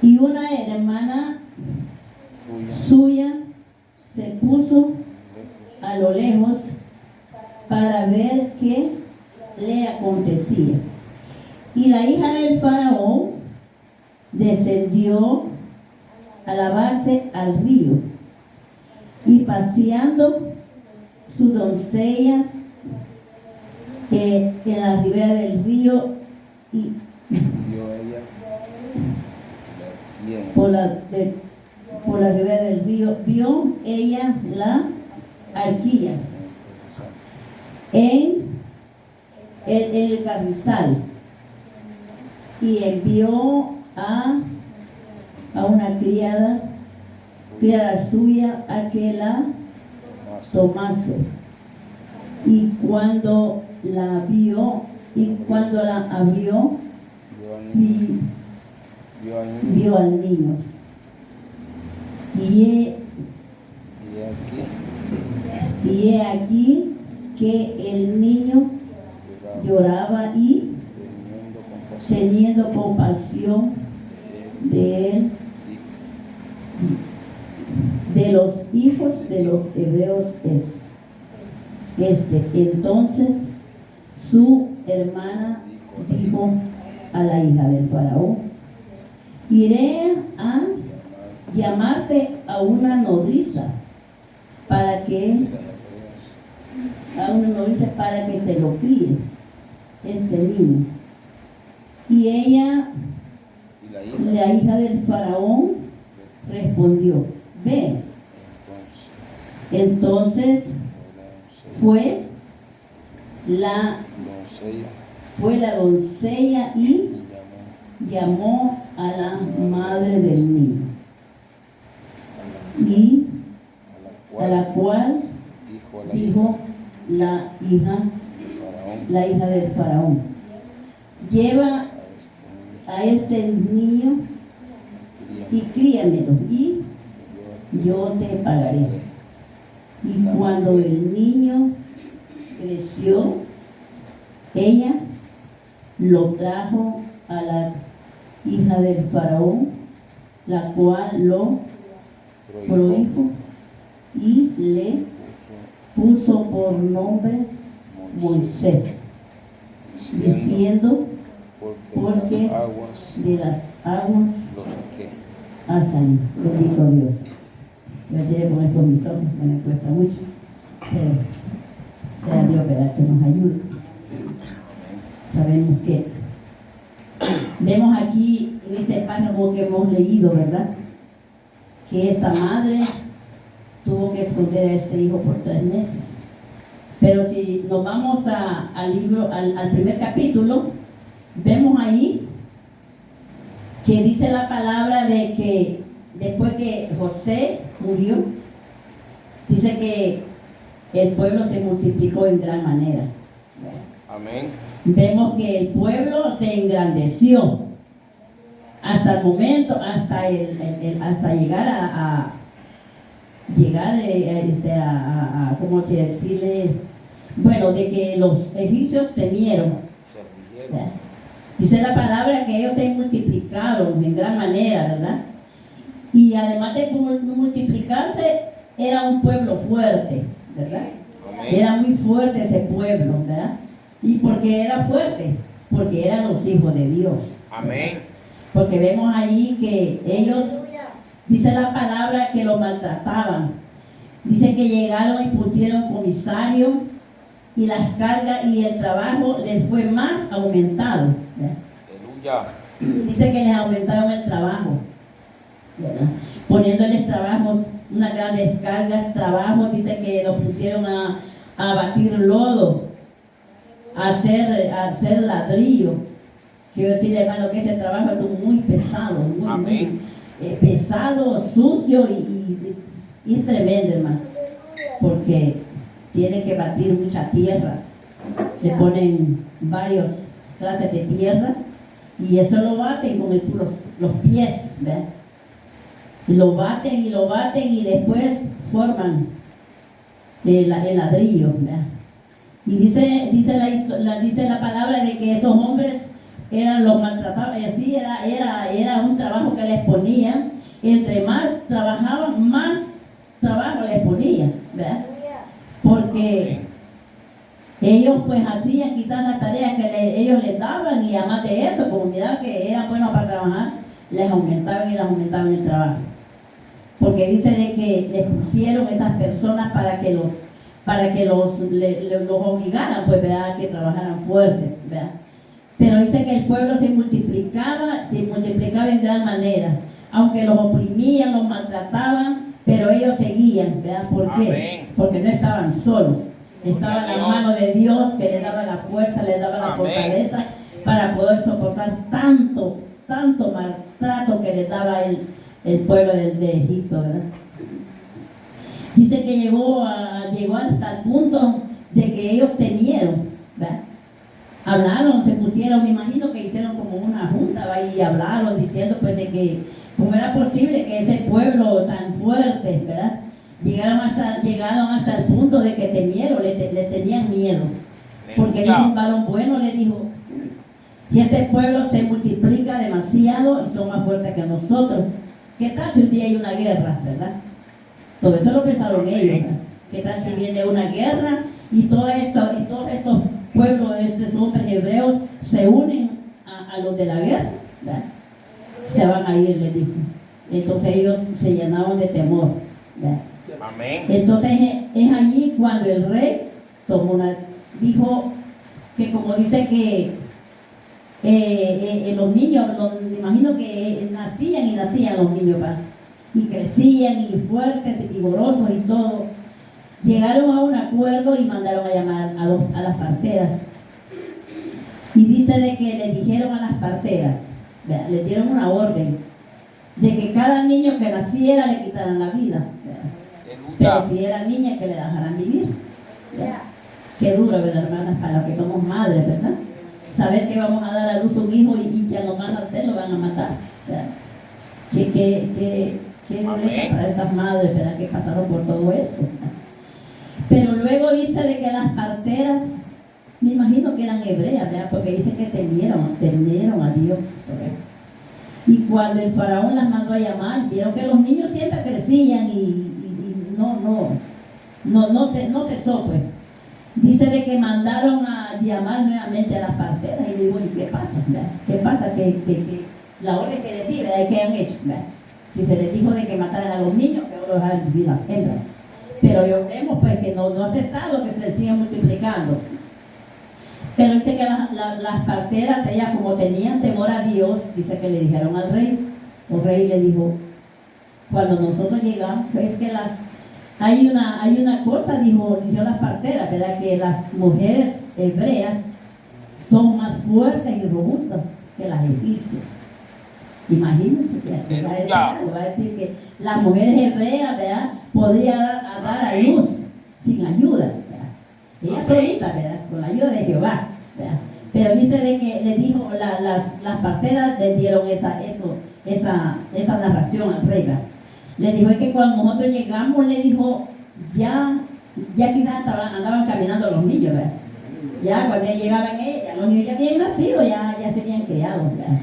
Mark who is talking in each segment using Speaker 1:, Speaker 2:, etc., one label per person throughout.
Speaker 1: Y una hermana suya se puso a lo lejos para ver qué le acontecía. Y la hija del faraón descendió a lavarse al río, y paseando sus doncellas en la ribera del río, y por la ribera del río, vio ella la arquilla en el carrizal, y envió a una criada suya a que la tomase. Y cuando la abrió, vio al niño. Y he aquí que el niño lloraba, y teniendo compasión de él, de los hijos de los hebreos es entonces su hermana dijo a la hija del faraón: iré a llamarte a una nodriza para que te lo críe este niño. Y ella, la hija del faraón, respondió: ve. Entonces fue la doncella y llamó a la madre del niño, y a la cual dijo la hija del faraón: lleva a este niño y críamelo, y yo te pagaré. Y cuando el niño creció, ella lo trajo a la hija del faraón, la cual lo prohijo y le puso por nombre Moisés, diciendo: porque de las aguas ha salido. Bendito Dios. Yo quiero poner con mis ojos, me cuesta mucho, pero sea Dios, ¿verdad?, que nos ayude. Sabemos que vemos aquí en este párrafo que hemos leído, ¿verdad?, que esta madre tuvo que esconder a este hijo por 3 meses. Pero si nos vamos al primer capítulo, vemos ahí que dice la palabra de que después que José murió, dice que el pueblo se multiplicó en gran manera.
Speaker 2: Amén.
Speaker 1: Vemos que el pueblo se engrandeció hasta el momento, hasta llegar a ¿cómo que decirle? Bueno, de que los egipcios temieron. Dice la palabra que ellos se multiplicaron en gran manera, ¿verdad? Y además de multiplicarse, era un pueblo fuerte, ¿verdad?
Speaker 2: Amén.
Speaker 1: Era muy fuerte ese pueblo, ¿verdad? ¿Y por qué era fuerte? Porque eran los hijos de Dios.
Speaker 2: Amén.
Speaker 1: Porque vemos ahí que ellos, dice la palabra, que lo maltrataban. Dice que llegaron y pusieron comisario, y las cargas y el trabajo les fue más aumentado, ¿verdad?
Speaker 2: Aleluya.
Speaker 1: Dice que les aumentaron el trabajo, ¿verdad? Poniéndoles trabajos, unas grandes cargas, trabajo. Dice que los pusieron a batir lodo, a hacer ladrillo. Quiero decirle, hermano, que ese trabajo es muy pesado, muy pesado, sucio, y es tremendo, hermano, porque tiene que batir mucha tierra. Le ponen varias clases de tierra, y eso lo baten con los pies, ¿verdad? Lo baten y después forman el ladrillo, ¿verdad? Y dice la palabra de que estos hombres los maltrataban, y así era un trabajo que les ponían, entre más trabajaban, más trabajo les ponían, ¿verdad? Porque ellos pues hacían quizás las tareas que ellos les daban, y además de eso, como miraban que eran buenos para trabajar, les aumentaban y les aumentaban el trabajo. Porque dice de que les pusieron esas personas para que los obligaran, pues, ¿verdad?, a que trabajaran fuertes, ¿verdad? Pero dice que el pueblo se multiplicaba en gran manera, aunque los oprimían, los maltrataban, pero ellos seguían, ¿verdad? ¿Por qué?
Speaker 2: Amén.
Speaker 1: Porque no estaban solos, estaba la mano de Dios que les daba la fuerza, les daba la fortaleza para poder soportar tanto maltrato que les daba el pueblo de Egipto, ¿verdad? Dice que llegó hasta el punto de que ellos temieron, ¿verdad? Hablaron, se pusieron, me imagino que hicieron como una junta, ¿verdad? Y hablaron diciendo pues de que cómo era posible que ese pueblo tan fuerte, ¿verdad?, llegaron hasta el punto de que temieron, le tenían miedo. Porque dijo un varón bueno, le dijo, y este pueblo se multiplica demasiado y son más fuertes que nosotros. ¿Qué tal si un día hay una guerra, verdad? Todo eso lo pensaron ellos, ¿verdad? ¿Qué tal si viene una guerra y todos estos pueblos, estos hombres hebreos, se unen a los de la guerra, ¿verdad? Se van a ir, les dijo. Entonces ellos se llenaron de temor, ¿verdad?
Speaker 2: Amén.
Speaker 1: Entonces es allí cuando el rey dijo que, como dice que los niños, me imagino que nacían los niños, ¿verdad?, y crecían y fuertes y vigorosos y todo. Llegaron a un acuerdo y mandaron a llamar a las parteras. Y dice de que le dijeron a las parteras, ¿verdad?, les dieron una orden de que cada niño que naciera le quitaran la vida, ¿verdad?, pero si era niña, que le dejaran vivir, ¿verdad? Qué duro, ¿verdad, hermanas? Para los que somos madres, ¿verdad? Saber que vamos a dar a luz un hijo y ya lo van a hacer, lo van a matar, ¿verdad? Qué dureza para esas madres, ¿verdad?, que pasaron por todo esto, ¿verdad? Pero luego dice de que las parteras, me imagino que eran hebreas, ¿verdad?, porque dice que temieron a Dios, ¿verdad? Y cuando el faraón las mandó a llamar, vieron que los niños siempre crecían y no cesó, pues. Dice de que mandaron a llamar nuevamente a las parteras y digo, ¿y qué pasa? ¿Verdad? ¿Qué pasa? Que la orden que les di, ¿verdad?, ¿qué han hecho? ¿Verdad? Si se les dijo de que mataran a los niños, que ahora dejaran vivir las hembras. Pero vemos pues que no ha cesado, que se siguen multiplicando. Pero dice que las parteras, ellas como tenían temor a Dios, dice que le dijeron al rey. El rey le dijo, cuando nosotros llegamos, es que hay una cosa, dijo las parteras, ¿verdad?, que las mujeres hebreas son más fuertes y robustas que las egipcias. Imagínense que va a decir que las mujeres hebreas, ¿verdad?, podrían dar a luz sin ayuda, ¿verdad? Ellas solitas, ¿verdad?, con la ayuda de Jehová, ¿verdad? Pero dice de que le dijo, las parteras le dieron esa narración al rey, ¿verdad? Le dijo es que cuando nosotros llegamos, le dijo, ya quizás andaban caminando los niños, ¿verdad? Ya cuando llegaban ellos, ya los niños ya habían nacido, ya se habían criado, ¿verdad?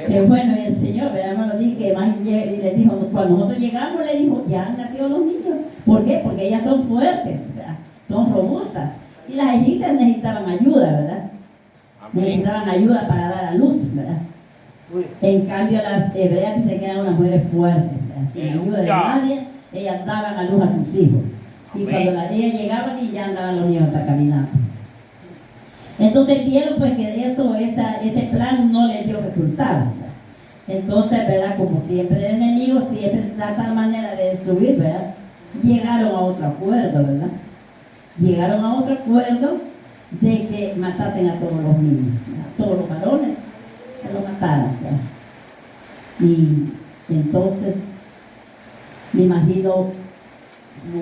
Speaker 1: Que bueno, y el Señor, ¿verdad, hermano? Dice que más, y le dijo, cuando nosotros llegamos, le dijo, ya han nacido los niños. ¿Por qué? Porque ellas son fuertes, ¿verdad?, son robustas. Y las egipcias necesitaban ayuda, ¿verdad? Necesitaban ayuda para dar a luz, ¿verdad? En cambio, las hebreas dicen que eran unas mujeres fuertes, ¿verdad? Sin ayuda de nadie, ellas daban a luz a sus hijos. Y cuando ellas llegaban y ya andaban los niños hasta caminando. Entonces vieron pues que ese plan no les dio resultado, ¿verdad? Entonces, ¿verdad?, como siempre el enemigo siempre trata de manera de destruir, ¿verdad?, llegaron a otro acuerdo, ¿verdad? Llegaron a otro acuerdo de que matasen a todos los niños, ¿verdad?, todos los varones, que lo mataran, ¿verdad? Y entonces, me imagino,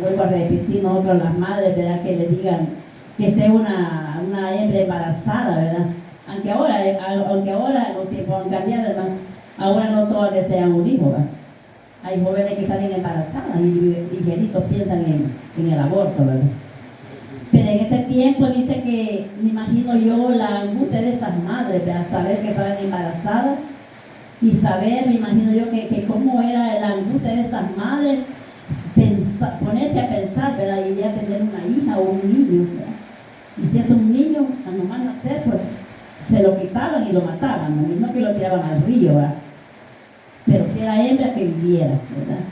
Speaker 1: vuelvo a repetir, nosotros las madres, ¿verdad?, que le digan que esté una hembra embarazada, ¿verdad? Aunque ahora los tiempos han cambiado, hermano, ahora no todas desean un hijo, ¿verdad? Hay jóvenes que salen embarazadas y ligeritos piensan en el aborto, ¿verdad? Pero en ese tiempo dice que, me imagino yo, la angustia de esas madres, ¿verdad?, saber que estaban embarazadas y saber, me imagino yo, que cómo era la angustia de estas madres, ponerse a pensar, ¿verdad? Y ya tener una hija o un niño, ¿verdad? Y si es un niño, al nomás nacer, pues se lo quitaban y lo mataban, ¿no? No que lo tiraban al río, ¿verdad? Pero si era hembra, que viviera, ¿verdad?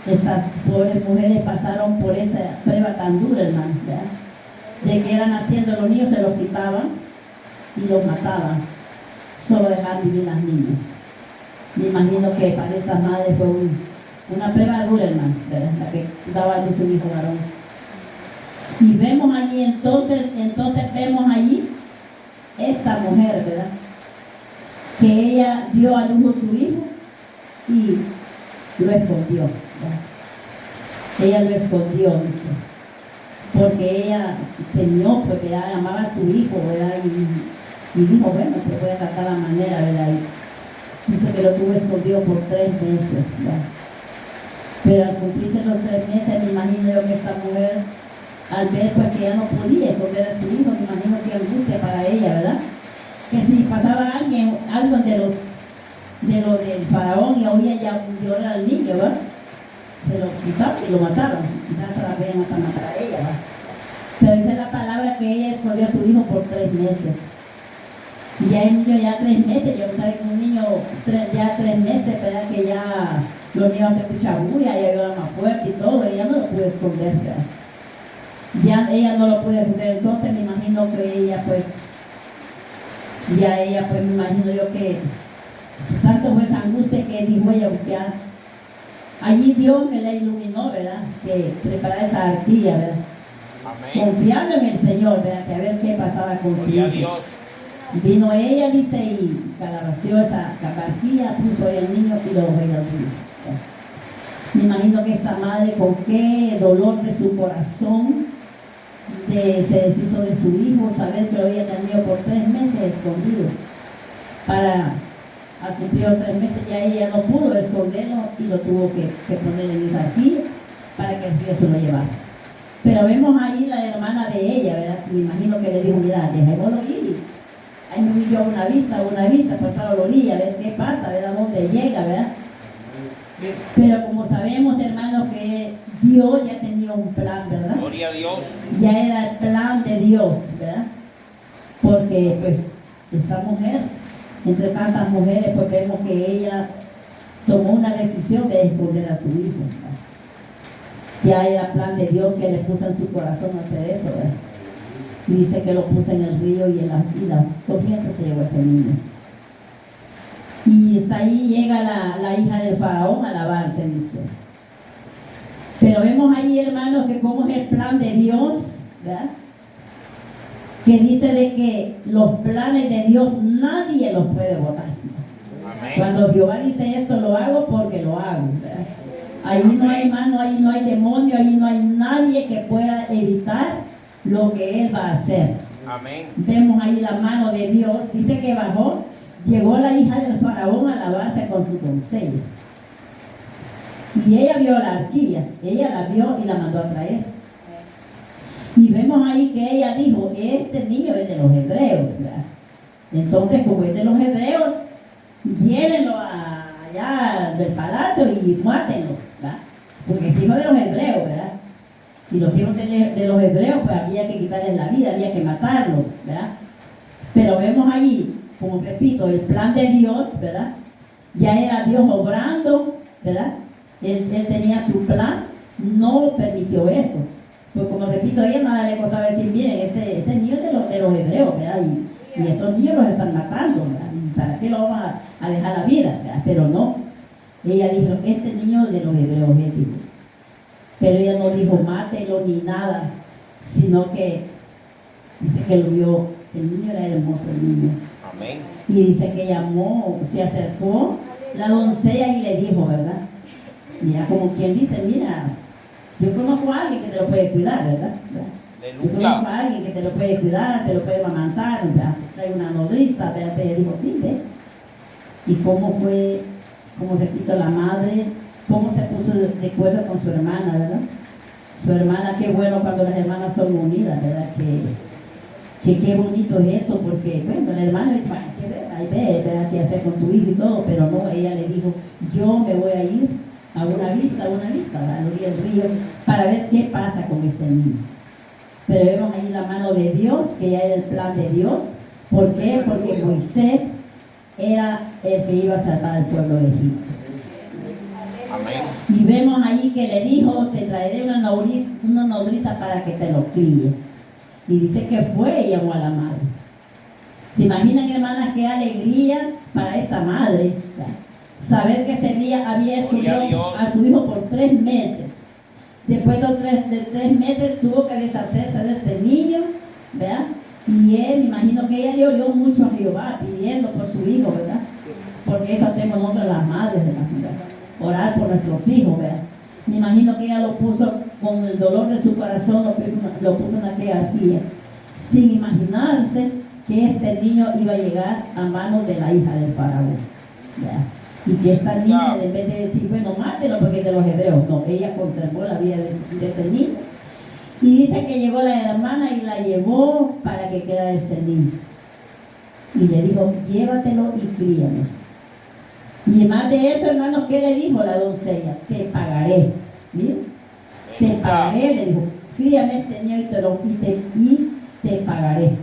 Speaker 1: Estas pobres mujeres pasaron por esa prueba tan dura, hermano, ¿verdad? De que eran naciendo los niños, se los quitaban y los mataban, solo dejar vivir las niñas. Me imagino que para estas madres fue una prueba dura, hermano, ¿verdad? La que daba a luz un hijo varón. Y vemos allí, entonces vemos allí esta mujer, ¿verdad? Que ella dio a luz a su hijo y lo escondió, ¿verdad? Ella lo escondió, dice, porque ella temió, porque ella amaba a su hijo, ¿verdad? Y dijo, bueno, pues voy a tratar la manera, ¿verdad? Y dice que lo tuvo escondido por 3 meses, ¿verdad? Pero al cumplirse los 3 meses, me imagino yo que esta mujer, al ver pues que ya no podía esconder a su hijo, me imagino que angustia para ella, ¿verdad? Que si pasaba algo de lo del faraón y oía ya llorar al niño, ¿verdad? Se lo quitaban y lo mataron. Quizás hasta la veían hasta matar a ella, ¿verdad? Pero dice la palabra que ella escondió a su hijo por 3 meses. Y ya el niño ya 3 meses, ya saben que un niño ya 3 meses, ¿verdad? Que ya los niños hacen mucha bulla, ya lloran más fuerte y todo, ella no lo pudo esconder, ¿verdad? Ya ella no lo puede esconder, entonces me imagino que ella pues, me imagino yo que tanto fue esa angustia que dijo ella, ya, allí Dios me la iluminó, ¿verdad? Que preparar esa arquilla, ¿verdad?
Speaker 2: Amén.
Speaker 1: Confiando en el Señor, ¿verdad? Que a ver qué pasaba con su
Speaker 2: Gloria a
Speaker 1: hijo.
Speaker 2: Dios.
Speaker 1: Vino ella, dice, y calabaceó esa barquilla, puso ahí al niño y lo dejó ir al río. Me imagino que esta madre, con qué dolor de su corazón, se deshizo de su hijo, saber que lo había tenido por 3 meses escondido. Al cumplir los 3 meses ya ella no pudo esconderlo y lo tuvo que poner en esa arquilla para que el río se lo llevara. Pero vemos ahí la hermana de ella, ¿verdad? Me imagino que le dijo, mira, dejémoslo ir. Ahí me vi yo una vista, por toda la orilla, a ver qué pasa, a ver a dónde llega, ¿verdad? Pero como sabemos, hermanos, que Dios ya tenía un plan, ¿verdad?
Speaker 2: Gloria a Dios.
Speaker 1: Ya era el plan de Dios, ¿verdad? Porque pues esta mujer, entre tantas mujeres, pues vemos que ella tomó una decisión de esconder a su hijo, ¿verdad? Ya era plan de Dios que le puso en su corazón hacer eso, ¿verdad? Y dice que lo puso en el río y la corriente se llevó a ese niño. Y hasta ahí llega la hija del faraón a lavarse, dice. Pero vemos ahí, hermanos, que como es el plan de Dios, ¿verdad? Que dice de que los planes de Dios nadie los puede botar.
Speaker 2: Amén.
Speaker 1: Cuando Jehová dice esto, lo hago porque lo hago, ¿verdad? Ahí no hay mano, ahí no hay demonio, ahí no hay nadie que pueda evitar lo que Él va a hacer.
Speaker 2: Amén.
Speaker 1: Vemos ahí la mano de Dios. Dice que bajó, llegó la hija del faraón a lavarse con su doncella. Y ella vio la arquilla, ella la vio y la mandó a traer. Y vemos ahí que ella dijo, este niño es de los hebreos, ¿verdad? Entonces, como es de los hebreos, llévenlo allá del palacio y mátenlo, ¿verdad? Porque es hijo de los hebreos, ¿verdad? Y los hijos de los hebreos, pues había que quitarles la vida, había que matarlos, ¿verdad? Pero vemos ahí, como repito, el plan de Dios, ¿verdad? Ya era Dios obrando, ¿verdad? Él tenía su plan, no permitió eso. Pues como repito, a ella nada le costaba decir, miren, este niño es de los hebreos, ¿verdad? Y estos niños los están matando, ¿verdad? ¿Y para qué lo vamos a dejar la vida, ¿verdad? Pero no. Ella dijo, este niño es de los hebreos, él dijo. Pero ella no dijo, mátelo ni nada, sino que dice que lo vio, el niño era hermoso, el niño.
Speaker 2: Amén.
Speaker 1: Y dice que llamó, se acercó la doncella y le dijo, ¿verdad? Mira, como quien dice, mira, yo conozco a alguien que te lo puede cuidar, ¿verdad? Yo conozco a alguien que te lo puede cuidar, te lo puede amamantar, ¿verdad? Trae una nodriza, ¿verdad? Ella dijo, sí, ¿ve? Y cómo fue, como repito, la madre, cómo se puso de acuerdo con su hermana, ¿verdad? Su hermana, qué bueno cuando las hermanas son unidas, ¿verdad? que qué bonito es eso, porque, bueno, el hermano dijo, ay, que ver, ahí ve, ¿verdad? ¿Qué hacer con tu hijo y todo? Pero no, ella le dijo, yo me voy a ir a una vista, a la orilla del río, para ver qué pasa con este niño. Pero vemos ahí la mano de Dios, que ya era el plan de Dios. ¿Por qué? Porque Moisés era el que iba a salvar al pueblo de Egipto.
Speaker 2: Amén.
Speaker 1: Y vemos ahí que le dijo, te traeré una nodriza para que te lo críe. Y dice que fue y llamó a la madre. ¿Se imaginan, hermanas, qué alegría para esa madre? Saber que ese había escondido a su hijo por 3 meses. Después de 3 meses tuvo que deshacerse de este niño, ¿verdad? Y él, me imagino que ella le oró mucho a Jehová pidiendo por su hijo, ¿verdad? Porque eso hacemos nosotros las madres, ¿verdad? Orar por nuestros hijos, ¿verdad? Me imagino que ella lo puso con el dolor de su corazón, lo puso en aquella arquilla, sin imaginarse que este niño iba a llegar a manos de la hija del faraón, ¿verdad? Y que esta niña, en vez de decir, bueno, mátelo porque es de los hebreos, no, ella conservó la vida de ese niño. Y dice que llegó la hermana y la llevó para que quedara ese niño. Y le dijo, llévatelo y críalo. Y más de eso, hermanos, ¿qué le dijo la doncella? Te pagaré. ¿Miren? Te pagaré, le dijo, críame este niño y te pagaré.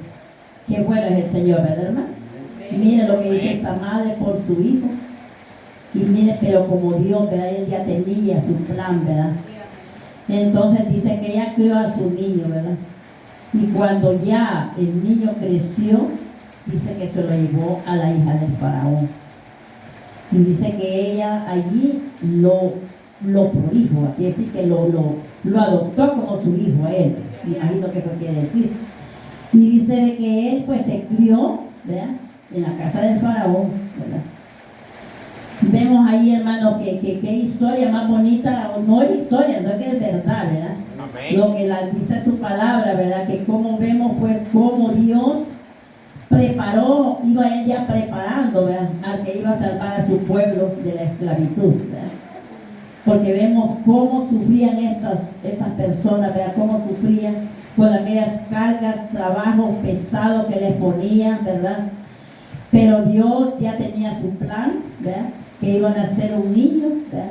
Speaker 1: Qué bueno es el Señor, ¿verdad, hermano? Mire lo que hizo esta madre por su hijo. Y mire, pero como Dios, ¿verdad? Él ya tenía su plan, ¿verdad? Entonces dice que ella crió a su niño, ¿verdad? Y cuando ya el niño creció, dice que se lo llevó a la hija del faraón. Y dice que ella allí lo prodijo, aquí decir que lo adoptó como su hijo a él. Me imagino que eso quiere decir. Y dice de que él pues se crió, ¿verdad? En la casa del faraón, ¿verdad? Vemos ahí, hermano, que historia más bonita, no es historia, no es que es verdad, ¿verdad?
Speaker 2: Amén.
Speaker 1: Lo que dice su palabra, ¿verdad? Que como vemos, pues, cómo Dios preparó, iba él ya preparando, ¿verdad? Al que iba a salvar a su pueblo de la esclavitud, ¿verdad? Porque vemos cómo sufrían estas personas, ¿verdad? Cómo sufrían con aquellas cargas, trabajos pesados que les ponían, ¿verdad? Pero Dios ya tenía su plan, ¿verdad? Que iban a ser un niño, ¿verdad?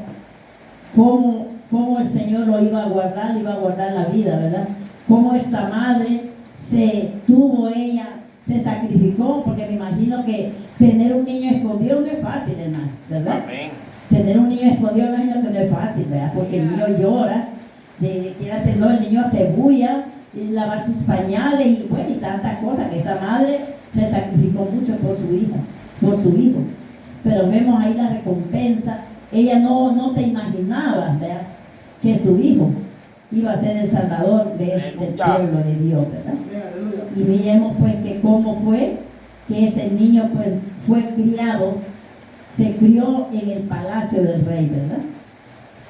Speaker 1: Cómo el Señor lo iba a guardar, le iba a guardar la vida, ¿verdad? Cómo esta madre se sacrificó, porque me imagino que tener un niño escondido no es fácil, hermano, ¿verdad?
Speaker 2: Amén.
Speaker 1: Tener un niño escondido me imagino que no es fácil, ¿verdad? Porque el niño llora, quiere hacerlo, el niño se bulla, lavar sus pañales y bueno, y tantas cosas, que esta madre se sacrificó mucho por su hija, por su hijo. Pero vemos ahí la recompensa. Ella no se imaginaba, ¿verdad?, que su hijo iba a ser el salvador de este pueblo de Dios, ¿verdad? Y miremos pues que cómo fue que ese niño pues fue criado, se crió en el palacio del rey, ¿verdad?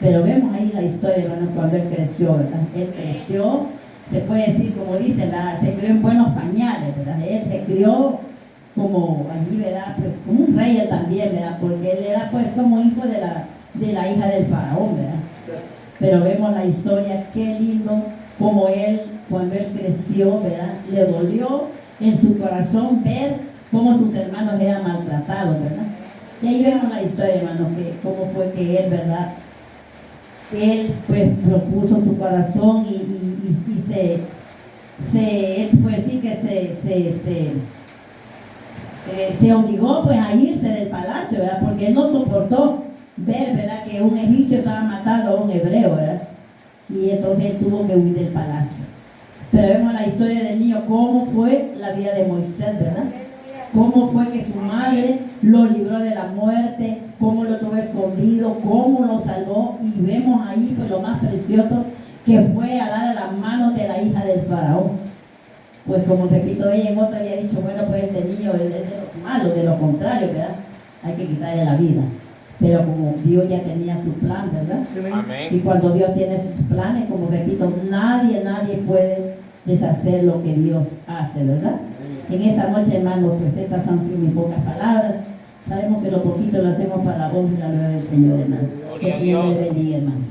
Speaker 1: Pero vemos ahí la historia, hermanos, cuando él creció, ¿verdad? Él creció, se puede decir, como dicen, se crió en buenos pañales, ¿verdad? Él se crió como allí, ¿verdad? Pues como un rey él también, ¿verdad? Porque él era pues como hijo de la hija del faraón, ¿verdad? Pero vemos la historia, qué lindo, como él, cuando él creció, ¿verdad? Le dolió en su corazón ver cómo sus hermanos eran maltratados, ¿verdad? Y ahí vemos la historia, hermanos, que cómo fue que él, ¿verdad? Él pues propuso su corazón y él puede decir que se obligó pues a irse del palacio, ¿verdad? Porque él no soportó ver, ¿verdad?, que un egipcio estaba matando a un hebreo, ¿verdad? Y entonces él tuvo que huir del palacio. Pero vemos la historia del niño, cómo fue la vida de Moisés, ¿verdad? Cómo fue que su madre lo libró de la muerte, cómo lo tuvo escondido, cómo lo salvó. Y vemos ahí pues lo más precioso, que fue a dar a las manos de la hija del faraón. Pues como repito, ella en otra había dicho, bueno, pues este niño es de lo malo, de lo contrario, ¿verdad? Hay que quitarle la vida. Pero como Dios ya tenía su plan, ¿verdad?
Speaker 2: Amén.
Speaker 1: Y cuando Dios tiene sus planes, como repito, nadie puede deshacer lo que Dios hace, ¿verdad? En esta noche, hermanos, pues estas son mis pocas palabras. Sabemos que lo poquito lo hacemos para la honra y la gloria del Señor, hermano. Que el Señor les bendiga, hermano.